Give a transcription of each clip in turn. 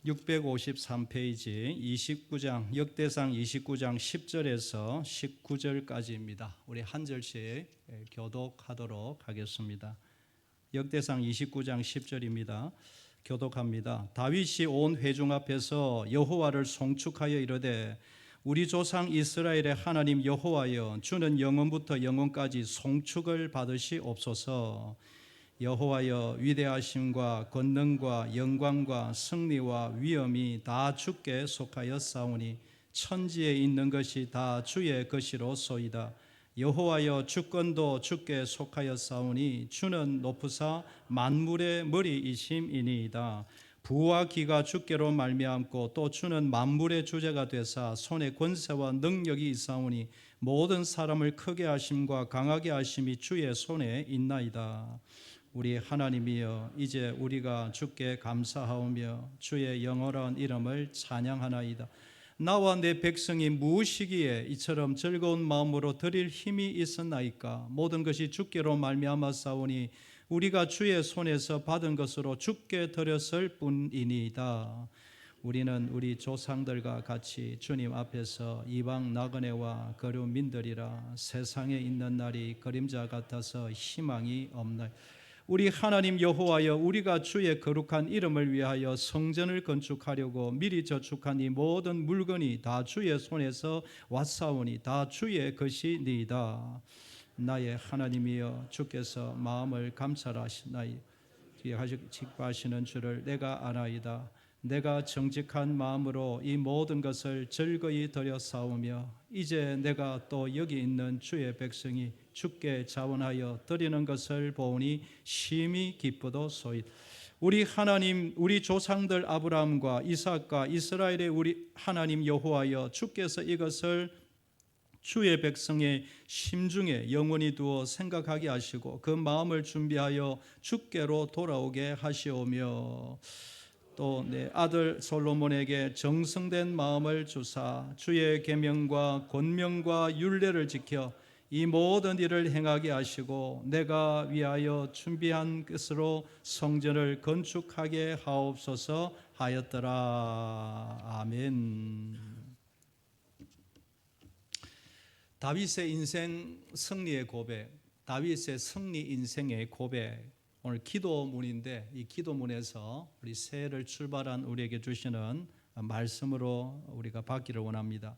653페이지 29장 역대상 29장 10절에서 19절까지입니다. 우리 한 절씩 교독하도록 하겠습니다. 역대상 29장 10절입니다. 교독합니다. 다윗이 온 회중 앞에서 여호와를 송축하여 이르되 우리 조상 이스라엘의 하나님 여호와여, 주는 영원부터 영원까지 송축을 받으시옵소서. 여호와여, 위대하심과 권능과 영광과 승리와 위엄이 다 주께 속하였사오니 천지에 있는 것이 다 주의 것이로소이다. 여호와여, 주권도 주께 속하였사오니 주는 높으사 만물의 머리이심이니이다. 부와 기가 주께로 말미암고 또 주는 만물의 주제가 되사 손에 권세와 능력이 있사오니 모든 사람을 크게 하심과 강하게 하심이 주의 손에 있나이다. 우리 하나님이여, 이제 우리가 주께 감사하오며 주의 영원한 이름을 찬양하나이다. 나와 내 백성이 무엇이기에 이처럼 즐거운 마음으로 드릴 힘이 있었나이까? 모든 것이 주께로 말미암았사오니 우리가 주의 손에서 받은 것으로 주께 드렸을 뿐이니이다. 우리는 우리 조상들과 같이 주님 앞에서 이방 나그네와 거류민들이라. 세상에 있는 날이 그림자 같아서 희망이 없나이다. 우리 하나님 여호와여, 우리가 주의 거룩한 이름을 위하여 성전을 건축하려고 미리 저축한 이 모든 물건이 다 주의 손에서 왔사오니 다 주의 것이니이다. 나의 하나님이여, 주께서 마음을 감찰하시나이 기뻐하시는 줄을 내가 아나이다. 내가 정직한 마음으로 이 모든 것을 즐거이 드렸사오며 이제 내가 또 여기 있는 주의 백성이 주께 자원하여 드리는 것을 보니 심히 기쁘도소이다. 우리 하나님, 우리 조상들 아브라함과 이삭과 이스라엘의 우리 하나님 여호와여, 주께서 이것을 주의 백성의 심중에 영원히 두어 생각하게 하시고 그 마음을 준비하여 주께로 돌아오게 하시오며 또 내 아들 솔로몬에게 정성된 마음을 주사 주의 계명과 권명과 율례를 지켜 이 모든 일을 행하게 하시고 내가 위하여 준비한 것으로 성전을 건축하게 하옵소서 하였더라. 아멘. 다윗의 인생 승리의 고백, 다윗의 승리 인생의 고백, 오늘 기도문인데 이 기도문에서 우리 새해를 출발한 우리에게 주시는 말씀으로 우리가 받기를 원합니다.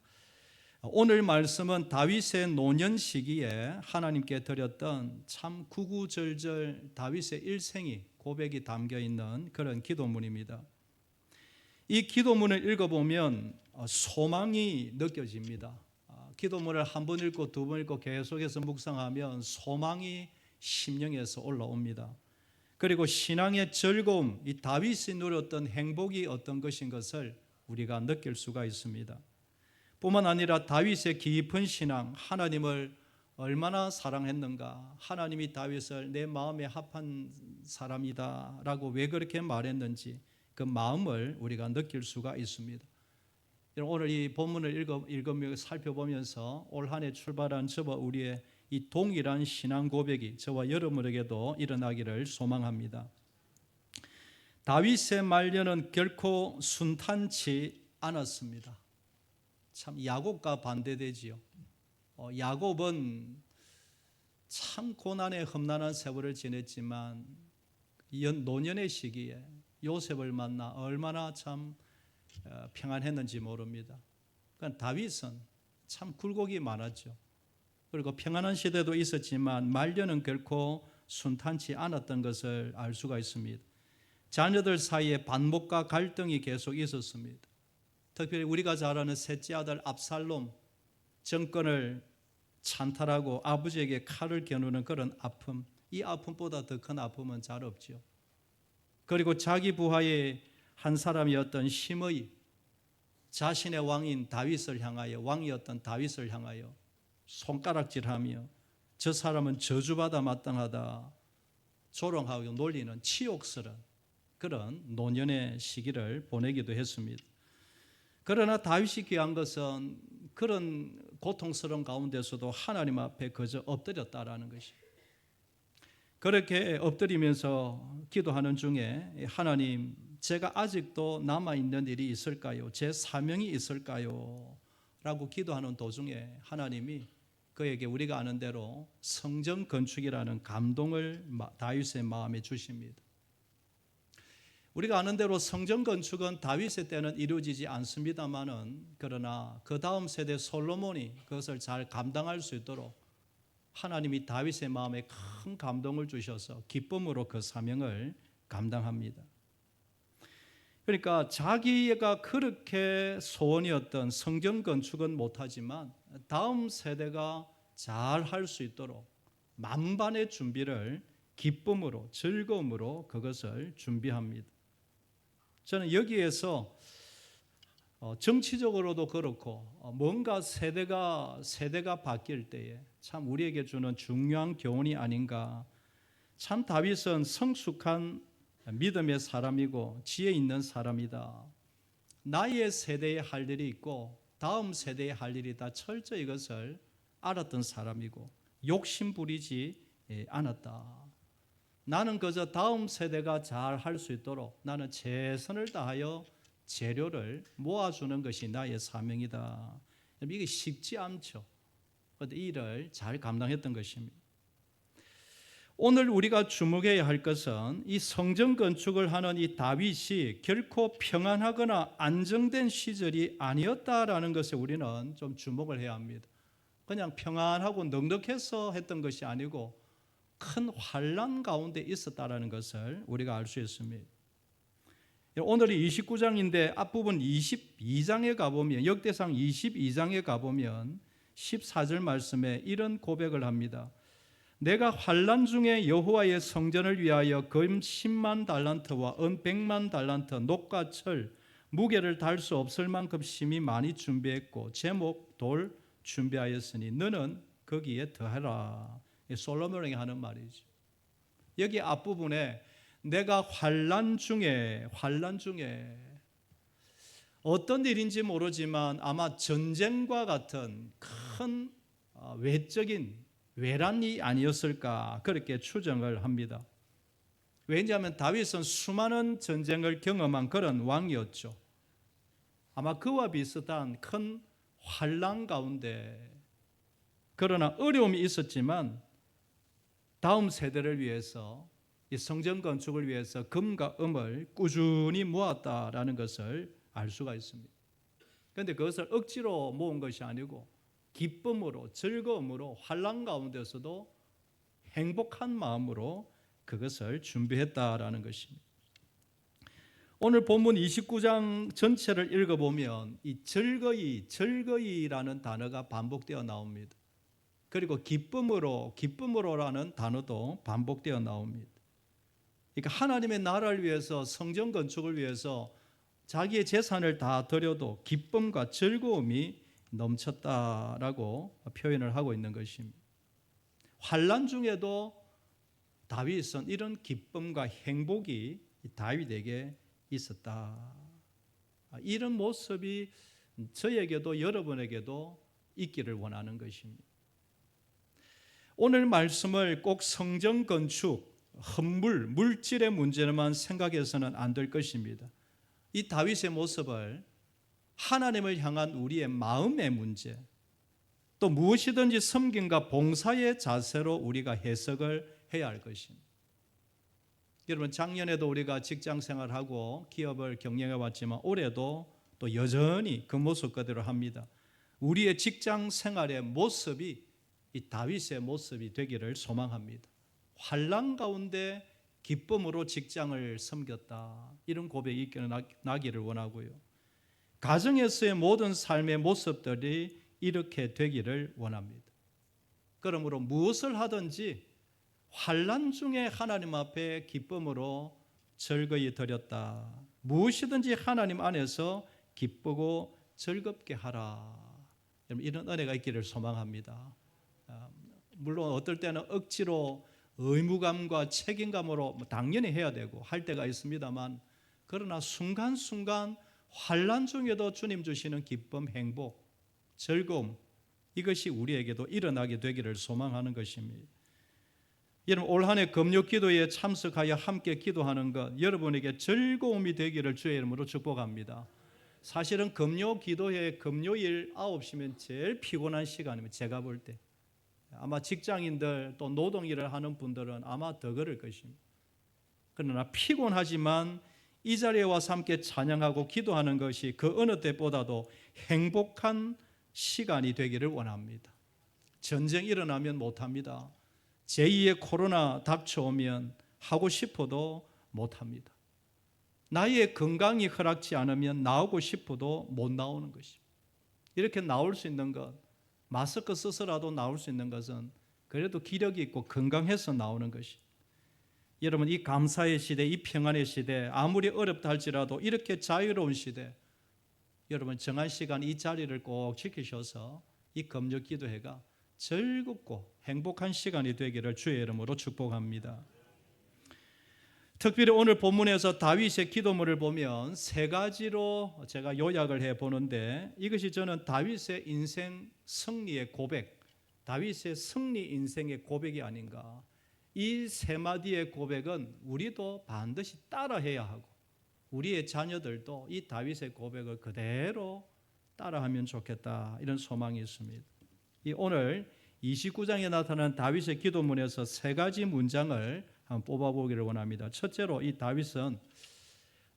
오늘 말씀은 다윗의 노년 시기에 하나님께 드렸던 참 구구절절 다윗의 일생이 고백이 담겨 있는 그런 기도문입니다. 이 기도문을 읽어보면 소망이 느껴집니다. 기도문을 한 번 읽고 두 번 읽고 계속해서 묵상하면 소망이 심령에서 올라옵니다. 그리고 신앙의 즐거움, 이 다윗이 누렸던 행복이 어떤 것인 것을 우리가 느낄 수가 있습니다. 뿐만 아니라 다윗의 깊은 신앙, 하나님을 얼마나 사랑했는가, 하나님이 다윗을 내 마음에 합한 사람이다 라고 왜 그렇게 말했는지 그 마음을 우리가 느낄 수가 있습니다. 오늘 이 본문을 읽으며 살펴보면서 올 한 해 출발한 저와 우리의 이 동일한 신앙 고백이 저와 여러분에게도 일어나기를 소망합니다. 다윗의 말년은 결코 순탄치 않았습니다. 참 야곱과 반대되지요. 야곱은 참 고난의 험난한 세월을 지냈지만 노년의 시기에 요셉을 만나 얼마나 참 평안했는지 모릅니다. 그러니까 다윗은 참 굴곡이 많았죠. 그리고 평안한 시대도 있었지만 말년은 결코 순탄치 않았던 것을 알 수가 있습니다. 자녀들 사이에 반목과 갈등이 계속 있었습니다. 특별히 우리가 잘 아는 셋째 아들 압살롬, 정권을 찬탈하고 아버지에게 칼을 겨누는 그런 아픔, 이 아픔보다 더 큰 아픔은 잘 없죠. 그리고 자기 부하의 한 사람이었던 시므이, 자신의 왕인 다윗을 향하여, 왕이었던 다윗을 향하여 손가락질하며 저 사람은 저주받아 마땅하다 조롱하고 놀리는 치욕스러운 그런 노년의 시기를 보내기도 했습니다. 그러나 다윗이 귀한 것은 그런 고통스러운 가운데서도 하나님 앞에 그저 엎드렸다라는 것입니다. 그렇게 엎드리면서 기도하는 중에 하나님, 제가 아직도 남아있는 일이 있을까요? 제 사명이 있을까요? 라고 기도하는 도중에 하나님이 그에게 우리가 아는 대로 성전 건축이라는 감동을 다윗의 마음에 주십니다. 우리가 아는 대로 성전 건축은 다윗의 때는 이루어지지 않습니다마는, 그러나 그 다음 세대 솔로몬이 그것을 잘 감당할 수 있도록 하나님이 다윗의 마음에 큰 감동을 주셔서 기쁨으로 그 사명을 감당합니다. 그러니까 자기가 그렇게 소원이었던 성전 건축은 못하지만 다음 세대가 잘 할 수 있도록 만반의 준비를 기쁨으로, 즐거움으로 그것을 준비합니다. 저는 여기에서 정치적으로도 그렇고 뭔가 세대가 바뀔 때에 참 우리에게 주는 중요한 교훈이 아닌가. 참 다윗은 성숙한 믿음의 사람이고 지혜 있는 사람이다. 나의 세대에 할 일이 있고 다음 세대에 할 일이 다 철저히 이것을 알았던 사람이고 욕심 부리지 않았다. 나는 그저 다음 세대가 잘 할 수 있도록 나는 최선을 다하여 재료를 모아주는 것이 나의 사명이다. 이게 쉽지 않죠. 그런데 이 일을 잘 감당했던 것입니다. 오늘 우리가 주목해야 할 것은 이 성전 건축을 하는 이 다윗이 결코 평안하거나 안정된 시절이 아니었다라는 것에 우리는 좀 주목을 해야 합니다. 그냥 평안하고 넉넉해서 했던 것이 아니고 큰 환난 가운데 있었다라는 것을 우리가 알 수 있습니다. 오늘이 29장인데 앞부분 22장에 가보면, 역대상 22장에 가보면 14절 말씀에 이런 고백을 합니다. 내가 환난 중에 여호와의 성전을 위하여 금 10만 달란트와 은 100만 달란트, 녹과 철, 무게를 달 수 없을 만큼 심히 많이 준비했고 제목 돌 준비하였으니 너는 거기에 더해라. 솔로몬이 하는 말이죠. 여기 앞부분에 내가 환난 중에 어떤 일인지 모르지만 아마 전쟁과 같은 큰 외적인 외란이 아니었을까 그렇게 추정을 합니다. 왜냐하면 다윗은 수많은 전쟁을 경험한 그런 왕이었죠. 아마 그와 비슷한 큰 환난 가운데, 그러나 어려움이 있었지만 다음 세대를 위해서, 이 성전 건축을 위해서 금과 은을 꾸준히 모았다라는 것을 알 수가 있습니다. 그런데 그것을 억지로 모은 것이 아니고 기쁨으로, 즐거움으로, 환난 가운데서도 행복한 마음으로 그것을 준비했다라는 것입니다. 오늘 본문 29장 전체를 읽어보면 이 즐거이라는 단어가 반복되어 나옵니다. 그리고 기쁨으로라는 단어도 반복되어 나옵니다. 그러니까 하나님의 나라를 위해서, 성전 건축을 위해서 자기의 재산을 다 드려도 기쁨과 즐거움이 넘쳤다라고 표현을 하고 있는 것입니다. 환난 중에도 다윗은 이런 기쁨과 행복이 다윗에게 있었다. 이런 모습이 저에게도 여러분에게도 있기를 원하는 것입니다. 오늘 말씀을 꼭 성전 건축, 헌물, 물질의 문제로만 생각해서는 안 될 것입니다. 이 다윗의 모습을 하나님을 향한 우리의 마음의 문제, 또 무엇이든지 섬김과 봉사의 자세로 우리가 해석을 해야 할 것입니다. 여러분, 작년에도 우리가 직장 생활하고 기업을 경영해 왔지만 올해도 또 여전히 그 모습 그대로 합니다. 우리의 직장 생활의 모습이 이 다윗의 모습이 되기를 소망합니다. 환난 가운데 기쁨으로 직장을 섬겼다, 이런 고백이 이끌어나기를 원하고요. 가정에서의 모든 삶의 모습들이 이렇게 되기를 원합니다. 그러므로 무엇을 하든지 환난 중에 하나님 앞에 기쁨으로 즐거이 드렸다. 무엇이든지 하나님 안에서 기쁘고 즐겁게 하라. 이런 은혜가 있기를 소망합니다. 물론 어떨 때는 억지로 의무감과 책임감으로 당연히 해야 되고 할 때가 있습니다만, 그러나 순간순간 환난 중에도 주님 주시는 기쁨, 행복, 즐거움, 이것이 우리에게도 일어나게 되기를 소망하는 것입니다. 여러분 올 한 해 금요 기도에 참석하여 함께 기도하는 것 여러분에게 즐거움이 되기를 주의 이름으로 축복합니다. 사실은 금요 기도회 금요일 9시면 제일 피곤한 시간입니다. 제가 볼 때. 아마 직장인들 또 노동일을 하는 분들은 아마 더 그럴 것입니다. 그러나 피곤하지만 이 자리에 와서 함께 찬양하고 기도하는 것이 그 어느 때보다도 행복한 시간이 되기를 원합니다. 전쟁 일어나면 못합니다. 제2의 코로나 닥쳐오면 하고 싶어도 못합니다. 나의 건강이 허락지 않으면 나오고 싶어도 못 나오는 것입니다. 이렇게 나올 수 있는 것, 마스크 써서라도 나올 수 있는 것은 그래도 기력이 있고 건강해서 나오는 것입니다. 여러분 이 감사의 시대, 이 평안의 시대, 아무리 어렵다 할지라도 이렇게 자유로운 시대, 여러분 정한 시간 이 자리를 꼭 지키셔서 이 금요 기도회가 즐겁고 행복한 시간이 되기를 주의 이름으로 축복합니다. 특별히 오늘 본문에서 다윗의 기도문을 보면 세 가지로 제가 요약을 해보는데 이것이 저는 다윗의 인생 승리의 고백, 다윗의 승리 인생의 고백이 아닌가. 이 세 마디의 고백은 우리도 반드시 따라해야 하고 우리의 자녀들도 이 다윗의 고백을 그대로 따라하면 좋겠다, 이런 소망이 있습니다. 이 오늘 29장에 나타난 다윗의 기도문에서 세 가지 문장을 한번 뽑아보기를 원합니다. 첫째로 이 다윗은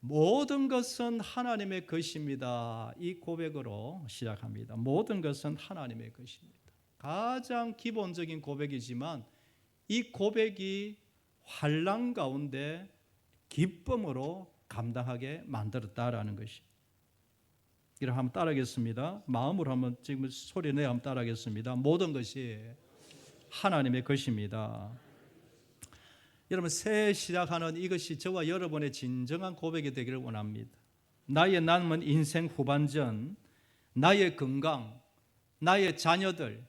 모든 것은 하나님의 것입니다, 이 고백으로 시작합니다. 모든 것은 하나님의 것입니다. 가장 기본적인 고백이지만 이 고백이 환난 가운데 기쁨으로 감당하게 만들었다라는 것이. 이를 한번 따라하겠습니다. 마음으로 한번 지금 소리 내어 한번 따라하겠습니다. 모든 것이 하나님의 것입니다. 여러분 새해 시작하는 이것이 저와 여러분의 진정한 고백이 되기를 원합니다. 나의 남은 인생 후반전, 나의 건강, 나의 자녀들.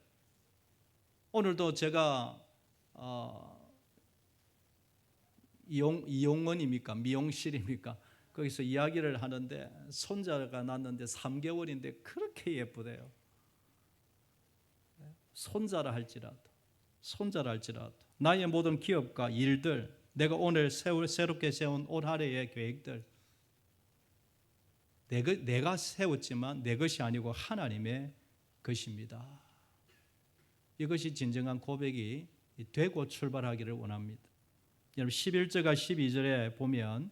오늘도 제가 이용원입니까? 미용실입니까? 거기서 이야기를 하는데 손자가 낳았는데 3개월인데 그렇게 예쁘대요. 손자라 할지라도 나의 모든 기업과 일들, 내가 오늘 새롭게 세운 올 한 해의 계획들, 내가 세웠지만 내 것이 아니고 하나님의 것입니다. 이것이 진정한 고백이 되고 출발하기를 원합니다. 여러분 11절과 12절에 보면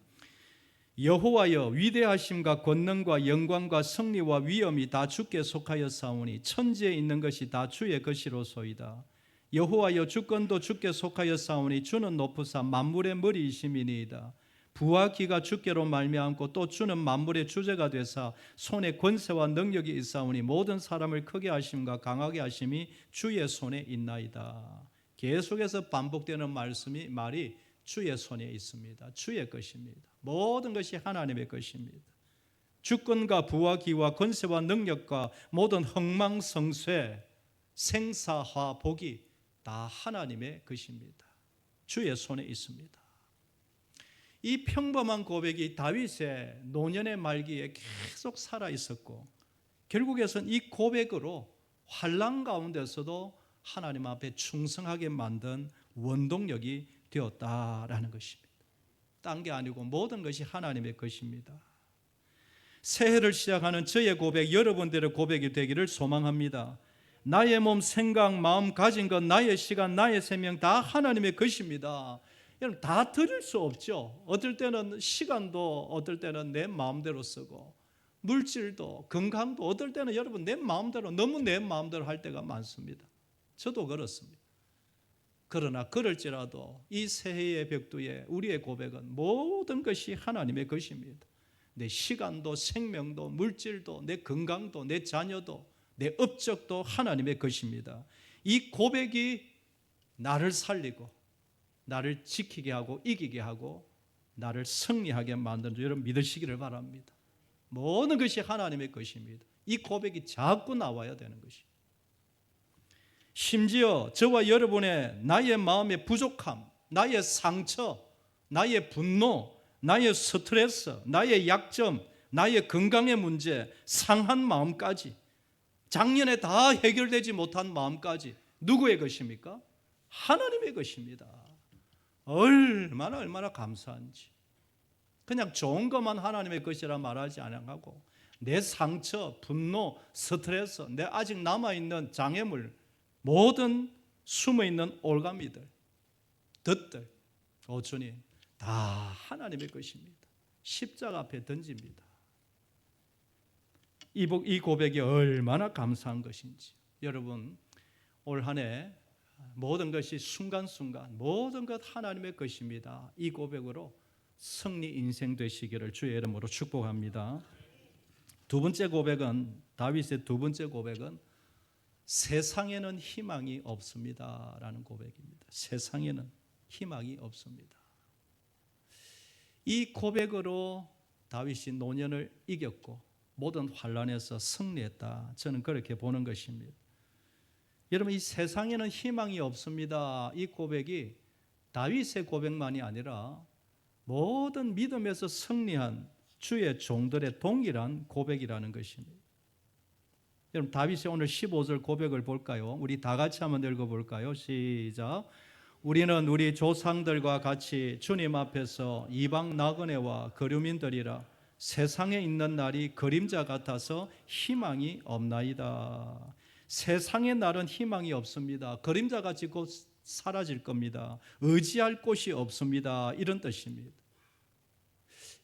여호와여 위대하심과 권능과 영광과 승리와 위엄이 다 주께 속하였사오니 천지에 있는 것이 다 주의 것이로소이다. 여호와여 주권도 주께 속하였사오니 주는 높으사 만물의 머리이심이니이다. 부와 기가 주께로 말미암고 또 주는 만물의 주제가 되사 손에 권세와 능력이 있사오니 모든 사람을 크게 하심과 강하게 하심이 주의 손에 있나이다. 계속해서 반복되는 말이 주의 손에 있습니다. 주의 것입니다. 모든 것이 하나님의 것입니다. 주권과 부와 기와 권세와 능력과 모든 흥망성쇠, 생사화 복이 다 하나님의 것입니다. 주의 손에 있습니다. 이 평범한 고백이 다윗의 노년의 말기에 계속 살아 있었고 결국에는 이 고백으로 환난 가운데서도 하나님 앞에 충성하게 만든 원동력이 되었다라는 것입니다. 딴 게 아니고 모든 것이 하나님의 것입니다. 새해를 시작하는 저의 고백, 여러분들의 고백이 되기를 소망합니다. 나의 몸, 생각, 마음, 가진 것, 나의 시간, 나의 생명 다 하나님의 것입니다. 여러분 다 드릴 수 없죠. 어떨 때는 시간도 어떨 때는 내 마음대로 쓰고 물질도 건강도 어떨 때는 여러분 내 마음대로 너무 내 마음대로 할 때가 많습니다. 저도 그렇습니다. 그러나 그럴지라도 이 새해의 벽두에 우리의 고백은 모든 것이 하나님의 것입니다. 내 시간도 생명도 물질도 내 건강도 내 자녀도 내 업적도 하나님의 것입니다. 이 고백이 나를 살리고 나를 지키게 하고 이기게 하고 나를 승리하게 만드는 줄 여러분 믿으시기를 바랍니다. 모든 것이 하나님의 것입니다. 이 고백이 자꾸 나와야 되는 것입니다. 심지어 저와 여러분의 나의 마음의 부족함, 나의 상처, 나의 분노, 나의 스트레스, 나의 약점, 나의 건강의 문제, 상한 마음까지 작년에 다 해결되지 못한 마음까지 누구의 것입니까? 하나님의 것입니다. 얼마나 감사한지. 그냥 좋은 것만 하나님의 것이라 말하지 않아가고 내 상처, 분노, 스트레스, 내 아직 남아있는 장애물, 모든 숨어있는 올가미들, 덫들, 주님 다 하나님의 것입니다. 십자가 앞에 던집니다. 이 고백이 얼마나 감사한 것인지. 여러분 올 한 해 모든 것이 순간순간 모든 것 하나님의 것입니다. 이 고백으로 승리 인생 되시기를 주의 이름으로 축복합니다. 두 번째 고백은, 다윗의 두 번째 고백은 세상에는 희망이 없습니다 라는 고백입니다. 세상에는 희망이 없습니다. 이 고백으로 다윗이 노년을 이겼고 모든 환난에서 승리했다. 저는 그렇게 보는 것입니다. 여러분, 이 세상에는 희망이 없습니다. 이 고백이 다윗의 고백만이 아니라 모든 믿음에서 승리한 주의 종들의 동일한 고백이라는 것입니다. 여러분, 다윗의 오늘 15절 고백을 볼까요? 우리 다 같이 한번 읽어볼까요? 시작. 우리는 우리 조상들과 같이 주님 앞에서 이방 나그네와 거류민들이라 세상에 있는 날이 그림자 같아서 희망이 없나이다. 세상의 날은 희망이 없습니다. 그림자같이 곧 사라질 겁니다. 의지할 곳이 없습니다. 이런 뜻입니다.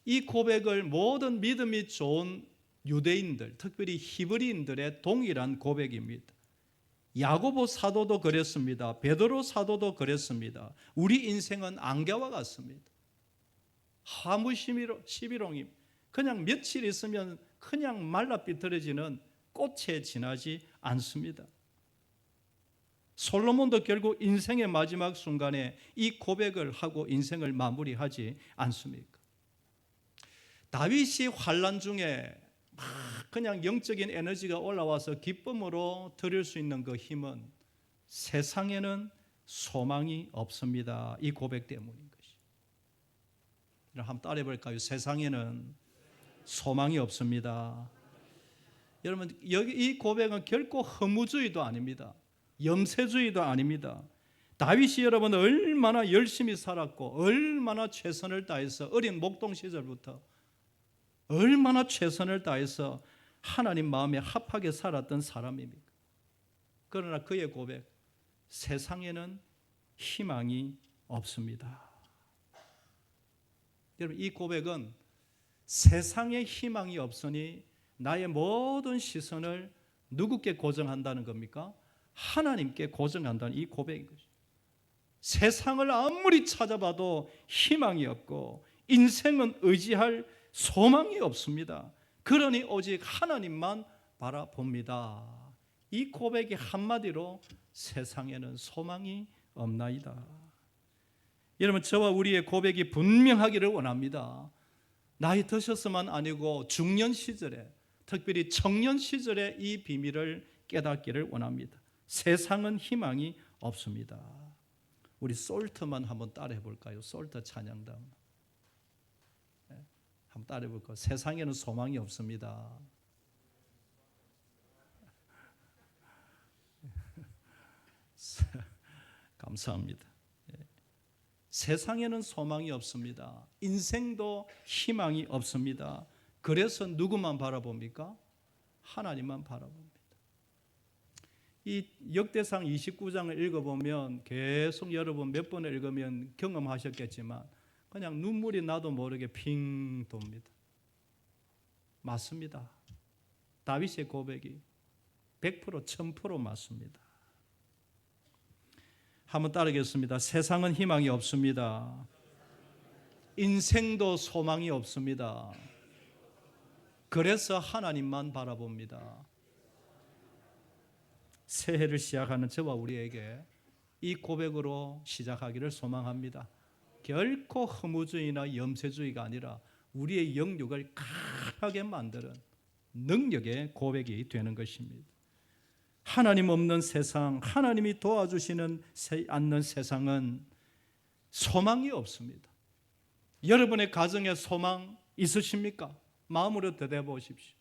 이 고백을 모든 믿음이 좋은 유대인들, 특별히 히브리인들의 동일한 고백입니다. 야고보 사도도 그랬습니다. 베드로 사도도 그랬습니다. 우리 인생은 안개와 같습니다. 화무 11홍임. 그냥 며칠 있으면 그냥 말라 삐뚤어지는 꽃에 지나지 않습니다. 솔로몬도 결국 인생의 마지막 순간에 이 고백을 하고 인생을 마무리하지 않습니까? 다윗이 환난 중에 막 그냥 영적인 에너지가 올라와서 기쁨으로 드릴 수 있는 그 힘은 세상에는 소망이 없습니다. 이 고백 때문인 것이. 한번 따라해 볼까요? 세상에는 소망이 없습니다. 여러분, 이 고백은 결코 허무주의도 아닙니다. 염세주의도 아닙니다. 다윗이 여러분 얼마나 열심히 살았고 얼마나 최선을 다해서 어린 목동 시절부터 얼마나 최선을 다해서 하나님 마음에 합하게 살았던 사람입니까? 그러나 그의 고백, 세상에는 희망이 없습니다. 여러분, 이 고백은 세상에 희망이 없으니 나의 모든 시선을 누구께 고정한다는 겁니까? 하나님께 고정한다는 이 고백인 것입니다. 세상을 아무리 찾아봐도 희망이 없고 인생은 의지할 소망이 없습니다. 그러니 오직 하나님만 바라봅니다. 이 고백이 한마디로 세상에는 소망이 없나이다. 여러분, 저와 우리의 고백이 분명하기를 원합니다. 나이 드셨으면 아니고 중년 시절에, 특별히 청년 시절에 이 비밀을 깨닫기를 원합니다. 세상은 희망이 없습니다. 우리 솔트만 한번 따라해 볼까요? 솔트 찬양단 한번 따라해 볼까요? 세상에는 소망이 없습니다. 감사합니다. 세상에는 소망이 없습니다. 인생도 희망이 없습니다. 그래서 누구만 바라봅니까? 하나님만 바라봅니다. 이 역대상 29장을 읽어보면 계속 여러분 몇 번을 읽으면 경험하셨겠지만 그냥 눈물이 나도 모르게 핑 돕니다. 맞습니다. 다윗의 고백이 100% 1000% 맞습니다. 한번 따르겠습니다. 세상은 희망이 없습니다. 인생도 소망이 없습니다. 그래서 하나님만 바라봅니다. 새해를 시작하는 저와 우리에게 이 고백으로 시작하기를 소망합니다. 결코 허무주의나 염세주의가 아니라 우리의 영육을 강하게 만드는 능력의 고백이 되는 것입니다. 하나님 없는 세상, 하나님이 도와주시는 않는 세상은 소망이 없습니다. 여러분의 가정에 소망 있으십니까? 마음으로 대답해 보십시오.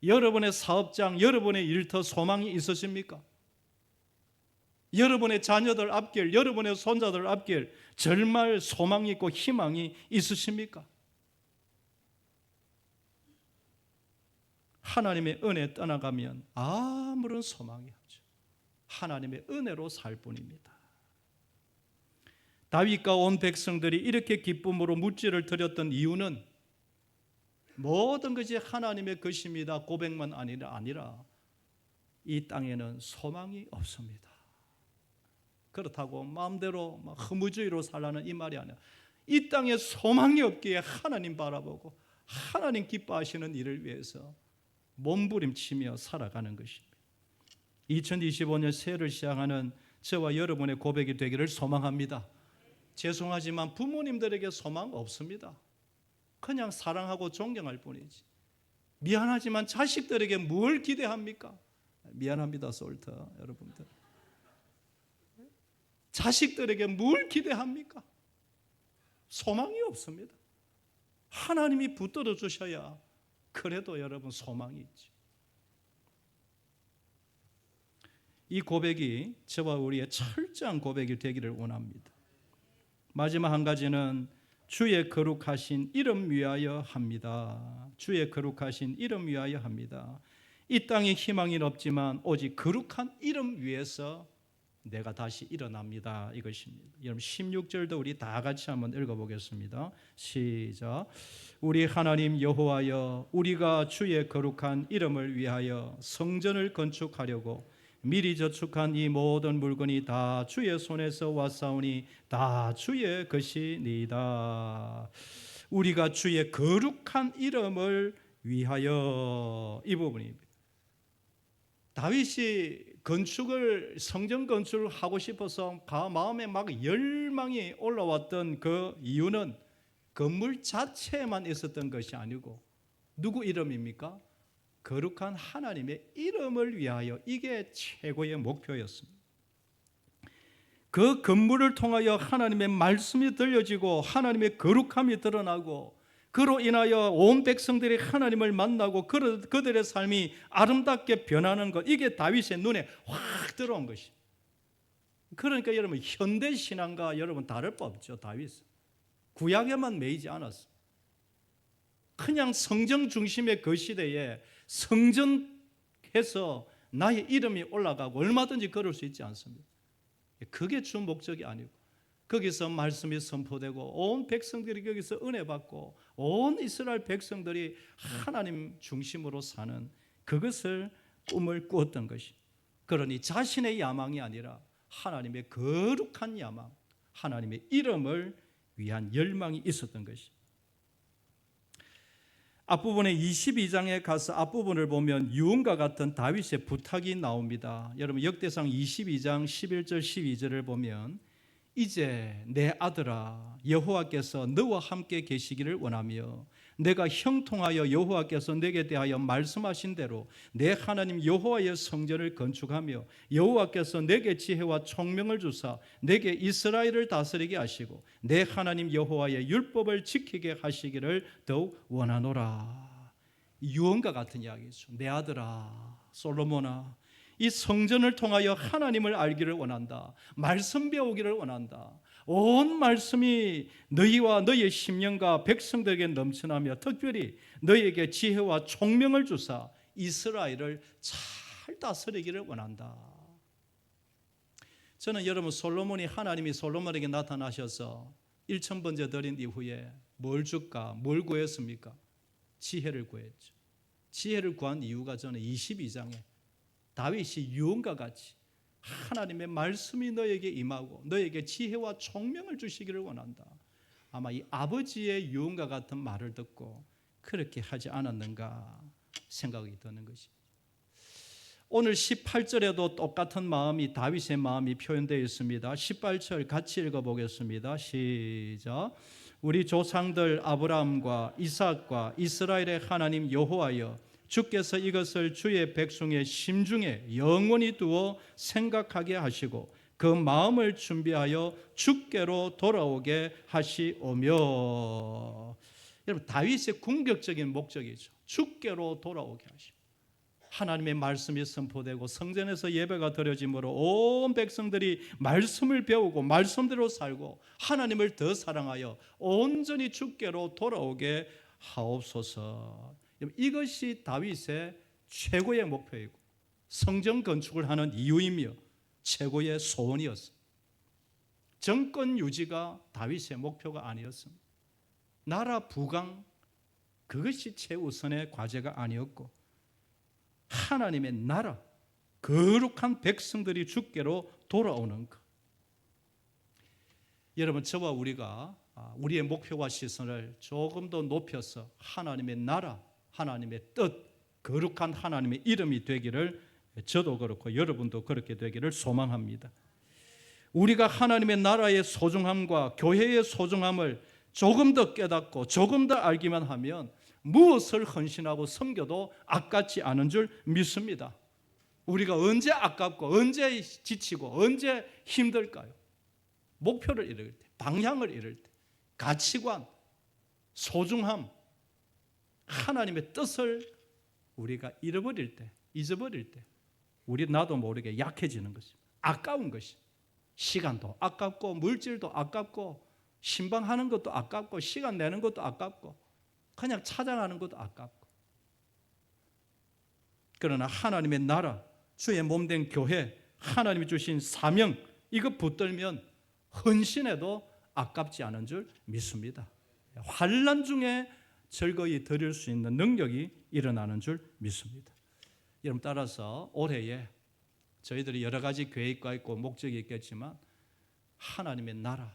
여러분의 사업장, 여러분의 일터 소망이 있으십니까? 여러분의 자녀들 앞길, 여러분의 손자들 앞길 정말 소망이 있고 희망이 있으십니까? 하나님의 은혜 떠나가면 아무런 소망이 없죠. 하나님의 은혜로 살 뿐입니다. 다윗과 온 백성들이 이렇게 기쁨으로 물질을 드렸던 이유는 모든 것이 하나님의 것입니다 고백만 아니라 이 땅에는 소망이 없습니다. 그렇다고 마음대로 허무주의로 살라는 이 말이 아니라 이 땅에 소망이 없기에 하나님 바라보고 하나님 기뻐하시는 일을 위해서 몸부림치며 살아가는 것입니다. 2025년 새해를 시작하는 저와 여러분의 고백이 되기를 소망합니다. 죄송하지만 부모님들에게 소망 없습니다. 그냥 사랑하고 존경할 뿐이지. 미안하지만 자식들에게 뭘 기대합니까? 미안합니다, 솔터 여러분들. 자식들에게 뭘 기대합니까? 소망이 없습니다. 하나님이 붙들어 주셔야 그래도 여러분 소망이 있죠. 이 고백이 저와 우리의 철저한 고백이 되기를 원합니다. 마지막 한 가지는 주의 거룩하신 이름 위하여 합니다. 주의 거룩하신 이름 위하여 합니다. 이 땅에 희망이 없지만 오직 거룩한 이름 위에서 내가 다시 일어납니다. 이것입니다. 여러분 16절도 우리 다 같이 한번 읽어보겠습니다. 시작. 우리 하나님 여호와여, 우리가 주의 거룩한 이름을 위하여 성전을 건축하려고 미리 저축한 이 모든 물건이 다 주의 손에서 왔사오니 다 주의 것이니이다. 우리가 주의 거룩한 이름을 위하여, 이 부분입니다. 다윗이 성전 건축을 하고 싶어서 마음에 막 열망이 올라왔던 그 이유는 건물 자체에만 있었던 것이 아니고 누구 이름입니까? 거룩한 하나님의 이름을 위하여, 이게 최고의 목표였습니다. 그 건물을 통하여 하나님의 말씀이 들려지고 하나님의 거룩함이 드러나고 그로 인하여 온 백성들이 하나님을 만나고 그들의 삶이 아름답게 변하는 것, 이게 다윗의 눈에 확 들어온 것입니다. 그러니까 여러분 현대 신앙과 여러분 다를 바 없죠. 다윗은 구약에만 매이지 않았어요. 그냥 성전 중심의 그 시대에 성전해서 나의 이름이 올라가고 얼마든지 걸을 수 있지 않습니다. 그게 주 목적이 아니고 거기서 말씀이 선포되고 온 백성들이 거기서 은혜 받고 온 이스라엘 백성들이 하나님 중심으로 사는 그것을 꿈을 꾸었던 것이, 그러니 자신의 야망이 아니라 하나님의 거룩한 야망, 하나님의 이름을 위한 열망이 있었던 것이. 앞부분에 22장에 가서 앞부분을 보면 유언과 같은 다윗의 부탁이 나옵니다. 여러분 역대상 22장 11절 12절을 보면 이제 내 아들아, 여호와께서 너와 함께 계시기를 원하며 내가 형통하여 여호와께서 내게 대하여 말씀하신 대로 내 하나님 여호와의 성전을 건축하며 여호와께서 내게 지혜와 총명을 주사 내게 이스라엘을 다스리게 하시고 내 하나님 여호와의 율법을 지키게 하시기를 더욱 원하노라. 유언과 같은 이야기죠. 내 아들아, 솔로몬아, 이 성전을 통하여 하나님을 알기를 원한다. 말씀 배우기를 원한다. 온 말씀이 너희와 너희의 심령과 백성들에게 넘쳐나며 특별히 너희에게 지혜와 총명을 주사 이스라엘을 잘 다스리기를 원한다. 저는 여러분 솔로몬이, 하나님이 솔로몬에게 나타나셔서 1000번째 드린 이후에 뭘 줄까? 뭘 구했습니까? 지혜를 구했죠. 지혜를 구한 이유가 저는 22장에 다윗이 유언과 같이 하나님의 말씀이 너에게 임하고 너에게 지혜와 총명을 주시기를 원한다. 아마 이 아버지의 유언과 같은 말을 듣고 그렇게 하지 않았는가 생각이 드는 것입니다. 오늘 18절에도 똑같은 마음이, 다윗의 마음이 표현되어 있습니다. 18절 같이 읽어보겠습니다. 시작. 우리 조상들 아브라함과 이삭과 이스라엘의 하나님 여호와여, 주께서 이것을 주의 백성의 심중에 영원히 두어 생각하게 하시고 그 마음을 준비하여 주께로 돌아오게 하시오며. 여러분 다윗의 궁극적인 목적이죠. 주께로 돌아오게 하시고 하나님의 말씀이 선포되고 성전에서 예배가 드려짐으로 온 백성들이 말씀을 배우고 말씀대로 살고 하나님을 더 사랑하여 온전히 주께로 돌아오게 하옵소서. 이것이 다윗의 최고의 목표이고 성전 건축을 하는 이유이며 최고의 소원이었습니다. 정권 유지가 다윗의 목표가 아니었습니다. 나라 부강, 그것이 최우선의 과제가 아니었고 하나님의 나라, 거룩한 백성들이 주께로 돌아오는 것. 여러분, 저와 우리가 우리의 목표와 시선을 조금 더 높여서 하나님의 나라, 하나님의 뜻, 거룩한 하나님의 이름이 되기를 저도 그렇고 여러분도 그렇게 되기를 소망합니다. 우리가 하나님의 나라의 소중함과 교회의 소중함을 조금 더 깨닫고 조금 더 알기만 하면 무엇을 헌신하고 섬겨도 아깝지 않은 줄 믿습니다. 우리가 언제 아깝고 언제 지치고 언제 힘들까요? 목표를 잃을 때, 방향을 잃을 때, 가치관, 소중함, 하나님의 뜻을 우리가 잃어버릴 때, 잊어버릴 때 우리 나도 모르게 약해지는 것입니다. 아까운 것이 시간도 아깝고 물질도 아깝고 신방하는 것도 아깝고 시간 내는 것도 아깝고 그냥 찾아가는 것도 아깝고. 그러나 하나님의 나라, 주의 몸된 교회, 하나님이 주신 사명, 이거 붙들면 헌신해도 아깝지 않은 줄 믿습니다. 환난 중에 즐거이 드릴 수 있는 능력이 일어나는 줄 믿습니다. 여러분, 따라서 올해에 저희들이 여러 가지 계획과 있고 목적이 있겠지만 하나님의 나라,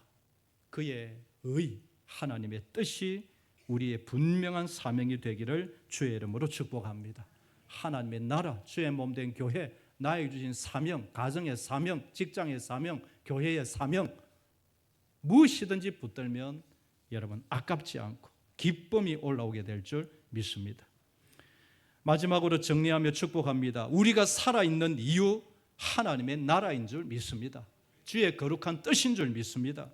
그의 의, 하나님의 뜻이 우리의 분명한 사명이 되기를 주의 이름으로 축복합니다. 하나님의 나라, 주의 몸된 교회, 나에게 주신 사명, 가정의 사명, 직장의 사명, 교회의 사명, 무엇이든지 붙들면 여러분 아깝지 않고 기쁨이 올라오게 될 줄 믿습니다. 마지막으로 정리하며 축복합니다. 우리가 살아있는 이유, 하나님의 나라인 줄 믿습니다. 주의 거룩한 뜻인 줄 믿습니다.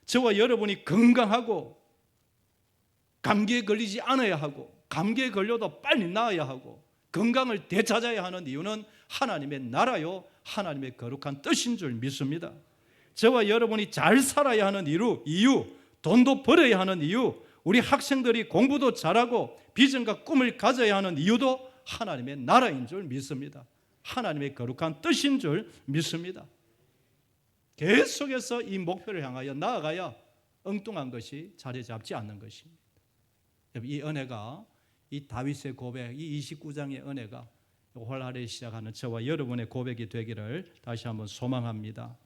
저와 여러분이 건강하고 감기에 걸리지 않아야 하고 감기에 걸려도 빨리 나아야 하고 건강을 되찾아야 하는 이유는 하나님의 나라요, 하나님의 거룩한 뜻인 줄 믿습니다. 저와 여러분이 잘 살아야 하는 이유, 돈도 벌어야 하는 이유, 우리 학생들이 공부도 잘하고 비전과 꿈을 가져야 하는 이유도 하나님의 나라인 줄 믿습니다. 하나님의 거룩한 뜻인 줄 믿습니다. 계속해서 이 목표를 향하여 나아가야 엉뚱한 것이 자리 잡지 않는 것입니다. 이 은혜가, 이 다윗의 고백, 이 29장의 은혜가 활활히 시작하는 저와 여러분의 고백이 되기를 다시 한번 소망합니다.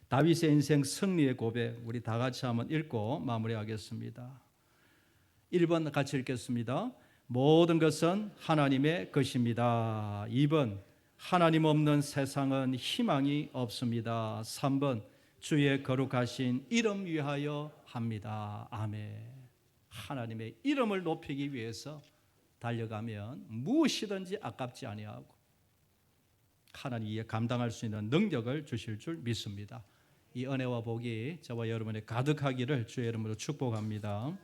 다윗의 인생 승리의 고백, 우리 다 같이 한번 읽고 마무리하겠습니다. 1번 같이 읽겠습니다. 모든 것은 하나님의 것입니다. 2번, 하나님 없는 세상은 희망이 없습니다. 3번, 주의 거룩하신 이름 위하여 합니다. 아멘. 하나님의 이름을 높이기 위해서 달려가면 무엇이든지 아깝지 아니하고 하나님이 감당할 수 있는 능력을 주실 줄 믿습니다. 이 은혜와 복이 저와 여러분의 가득하기를 주의 이름으로 축복합니다.